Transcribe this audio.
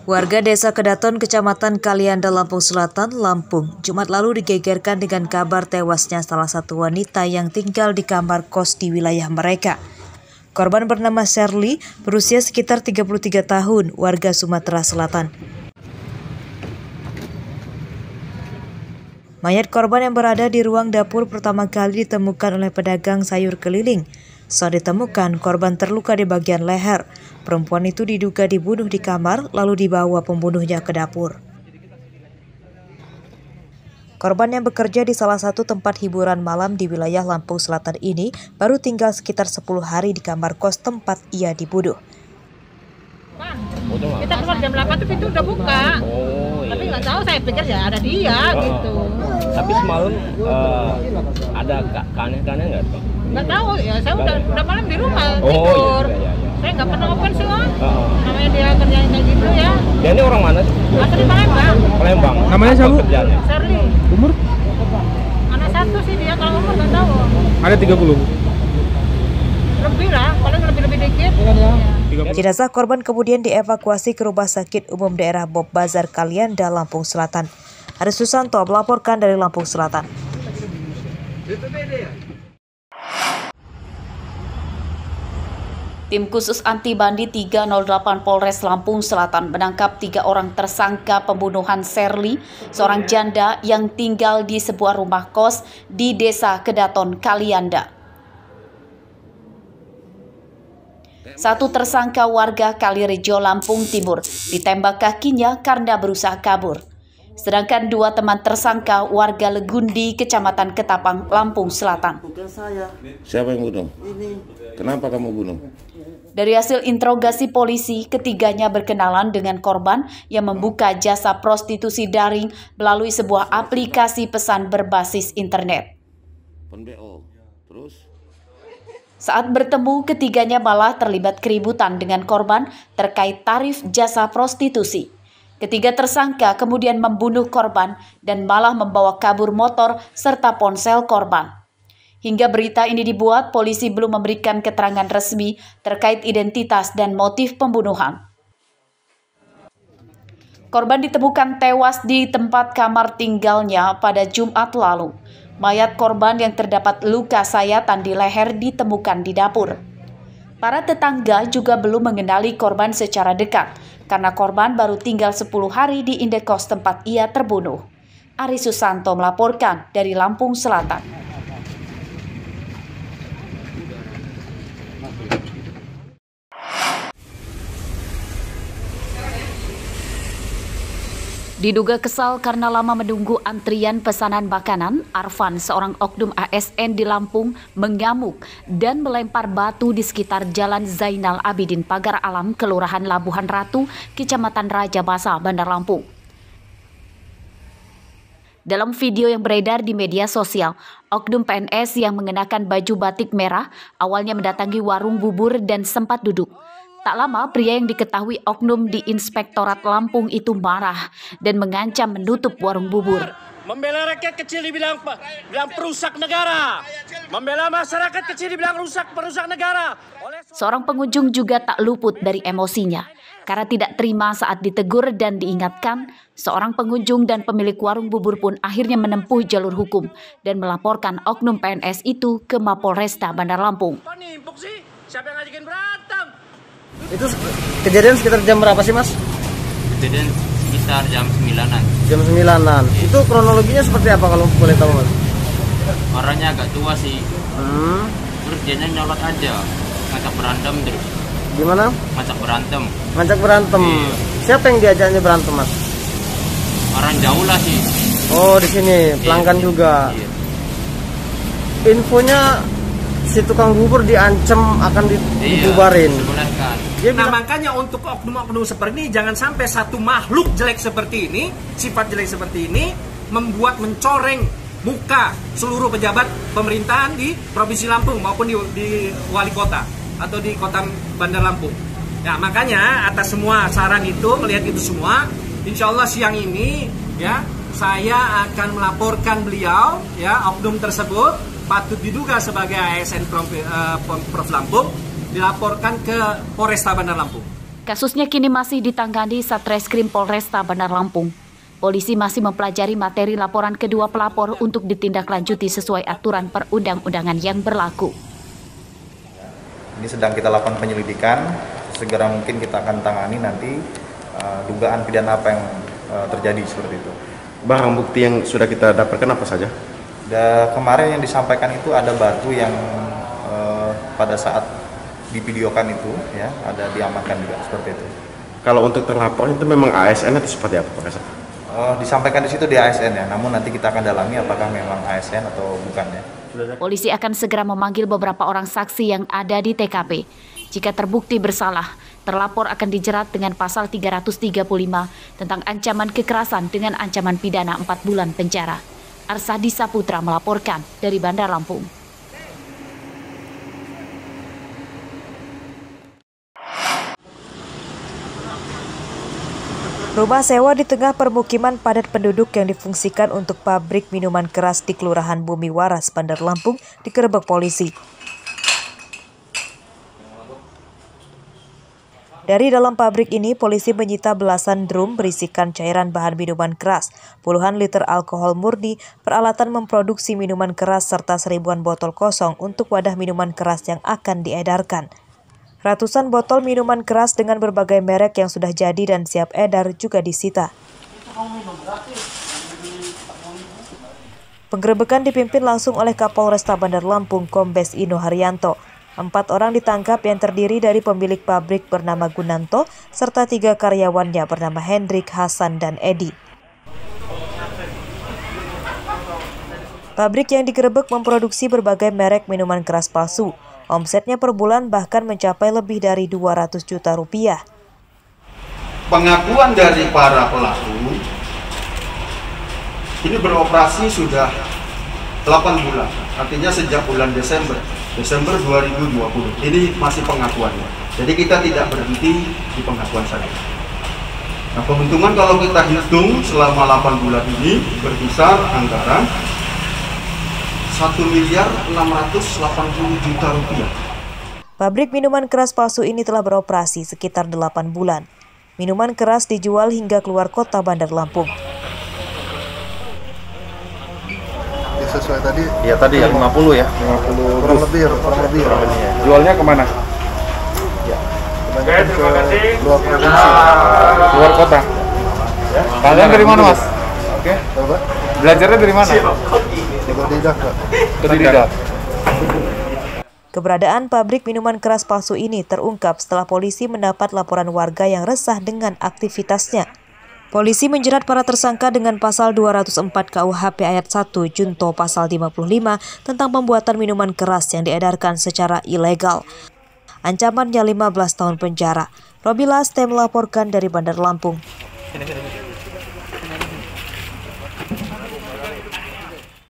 Warga Desa Kedaton, Kecamatan Kalianda, Lampung Selatan, Lampung, Jumat lalu digegerkan dengan kabar tewasnya salah satu wanita yang tinggal di kamar kos di wilayah mereka. Korban bernama Shirley, berusia sekitar 33 tahun, warga Sumatera Selatan. Mayat korban yang berada di ruang dapur pertama kali ditemukan oleh pedagang sayur keliling. Saat ditemukan, korban terluka di bagian leher. Perempuan itu diduga dibunuh di kamar, lalu dibawa pembunuhnya ke dapur. Korban yang bekerja di salah satu tempat hiburan malam di wilayah Lampung Selatan ini baru tinggal sekitar 10 hari di kamar kos tempat ia dibunuh. Kita keluar jam 8 tuh pintu udah buka. Tapi nggak tahu, saya pikir ya ada dia gitu. Tapi semalam ada aneh-aneh nggak? Nggak tahu ya, saya udah malam di rumah tidur. Iya. Saya nggak pernah open sih lah. Namanya dia kerjanya kayak gitu ya. Dia ini orang mana sih? Asli Palembang. Palembang. Namanya siapa? Shirley. Umur? Anak satu sih dia, kalau umur nggak tahu. Ada 30. Lebih lah, paling lebih dikit. Jenazah korban kemudian dievakuasi ke Rumah Sakit Umum Daerah Bob Bazar Kalianda, Lampung Selatan. Haris Susanto melaporkan dari Lampung Selatan. Tim khusus anti bandi 308 Polres Lampung Selatan menangkap 3 orang tersangka pembunuhan Shirley, seorang janda yang tinggal di sebuah rumah kos di Desa Kedaton, Kalianda. Satu tersangka warga Kalirejo, Lampung Timur, ditembak kakinya karena berusaha kabur. Sedangkan 2 teman tersangka warga Legundi, Kecamatan Ketapang, Lampung Selatan. Siapa yang bunuh? Kenapa kamu bunuh? Dari hasil interogasi polisi, ketiganya berkenalan dengan korban yang membuka jasa prostitusi daring melalui sebuah aplikasi pesan berbasis internet. Terus? Saat bertemu, ketiganya malah terlibat keributan dengan korban terkait tarif jasa prostitusi. Ketiga tersangka kemudian membunuh korban dan malah membawa kabur motor serta ponsel korban. Hingga berita ini dibuat, polisi belum memberikan keterangan resmi terkait identitas dan motif pembunuhan. Korban ditemukan tewas di tempat kamar tinggalnya pada Jumat lalu. Mayat korban yang terdapat luka sayatan di leher ditemukan di dapur. Para tetangga juga belum mengenali korban secara dekat, karena korban baru tinggal 10 hari di indekos tempat ia terbunuh. Haris Susanto melaporkan dari Lampung Selatan. Diduga kesal karena lama menunggu antrian pesanan makanan, Arfan, seorang oknum ASN di Lampung, mengamuk dan melempar batu di sekitar Jalan Zainal Abidin Pagar Alam, Kelurahan Labuhan Ratu, Kecamatan Raja Basa, Bandar Lampung. Dalam video yang beredar di media sosial, oknum PNS yang mengenakan baju batik merah awalnya mendatangi warung bubur dan sempat duduk. Tak lama, pria yang diketahui oknum di Inspektorat Lampung itu marah dan mengancam menutup warung bubur. Membela rakyat kecil dibilang perusak negara. Membela masyarakat kecil dibilang perusak negara. Seorang pengunjung juga tak luput dari emosinya. Karena tidak terima saat ditegur dan diingatkan, seorang pengunjung dan pemilik warung bubur pun akhirnya menempuh jalur hukum dan melaporkan oknum PNS itu ke Mapolresta Bandar Lampung. Siapa yang ngajakin berantem? Itu kejadian sekitar jam berapa sih, Mas? Kejadian sekitar jam 9-an. Jam 9-an. Itu kronologinya seperti apa kalau boleh tahu, Mas? Orangnya agak tua sih. Terus dia nyolot aja, ngajak berantem terus. Gimana? Ngajak berantem. Ngajak berantem. Iya. Siapa yang diajaknya berantem, Mas? Orang jauh lah sih. Oh, di sini pelanggan juga. Iya. Infonya si tukang bubur diancam akan dibubarin. Nah, makanya untuk oknum-oknum seperti ini jangan sampai satu makhluk jelek seperti ini, sifat jelek seperti ini membuat mencoreng muka seluruh pejabat pemerintahan di Provinsi Lampung maupun di wali kota atau di Kota Bandar Lampung. Nah, makanya atas semua saran itu, melihat itu semua, insya Allah siang ini ya saya akan melaporkan beliau ya, oknum tersebut patut diduga sebagai ASN Prof Lampung, dilaporkan ke Polresta Bandar Lampung. Kasusnya kini masih ditangani Satreskrim Polresta Bandar Lampung. Polisi masih mempelajari materi laporan kedua pelapor untuk ditindaklanjuti sesuai aturan perundang-undangan yang berlaku. Ini sedang kita lakukan penyelidikan, segera mungkin kita akan tangani nanti dugaan pidana apa yang terjadi seperti itu. Barang bukti yang sudah kita dapatkan apa saja? Kemarin yang disampaikan itu ada batu yang pada saat divideokan itu ya ada diamankan juga seperti itu. Kalau untuk terlapor itu memang ASN atau seperti apa Pak Kasat? Disampaikan di situ di ASN ya, namun nanti kita akan dalami apakah memang ASN atau bukan ya. Polisi akan segera memanggil beberapa orang saksi yang ada di TKP. Jika terbukti bersalah, terlapor akan dijerat dengan pasal 335 tentang ancaman kekerasan dengan ancaman pidana 4 bulan penjara. Arsadi Saputra melaporkan dari Bandar Lampung. Rumah sewa di tengah permukiman padat penduduk yang difungsikan untuk pabrik minuman keras di Kelurahan Bumi Waras, Bandar Lampung, digerebek polisi. Dari dalam pabrik ini, polisi menyita belasan drum berisikan cairan bahan minuman keras, puluhan liter alkohol murni, peralatan memproduksi minuman keras, serta seribuan botol kosong untuk wadah minuman keras yang akan diedarkan. Ratusan botol minuman keras dengan berbagai merek yang sudah jadi dan siap edar juga disita. Penggerebekan dipimpin langsung oleh Kapolresta Bandar Lampung, Kombes Ino Haryanto. 4 orang ditangkap yang terdiri dari pemilik pabrik bernama Gunanto, serta 3 karyawannya bernama Hendrik, Hasan, dan Edi. Pabrik yang digerebek memproduksi berbagai merek minuman keras palsu. Omsetnya per bulan bahkan mencapai lebih dari 200 juta rupiah. Pengakuan dari para pelaku, ini beroperasi sudah 8 bulan, artinya sejak bulan Desember 2020. Ini masih pengakuannya. Jadi kita tidak berhenti di pengakuan saja. Nah, keuntungan kalau kita hitung selama 8 bulan ini berkisar antara 1.680 juta rupiah. Pabrik minuman keras palsu ini telah beroperasi sekitar 8 bulan. Minuman keras dijual hingga keluar kota Bandar Lampung. Ya, sesuai tadi? Ya tadi ya 50 ya. 50 kurang lebih. Jualnya kemana? Ya. Oke, terima kasih. Luar provinsi. Luar kota. Ya. Kalian dari mana Mas? Oke, coba. Belajarnya dari mana? Tidak. Keberadaan pabrik minuman keras palsu ini terungkap setelah polisi mendapat laporan warga yang resah dengan aktivitasnya. Polisi menjerat para tersangka dengan pasal 204 KUHP ayat 1 junto pasal 55 tentang pembuatan minuman keras yang diedarkan secara ilegal. Ancamannya 15 tahun penjara. Robi Laste melaporkan dari Bandar Lampung.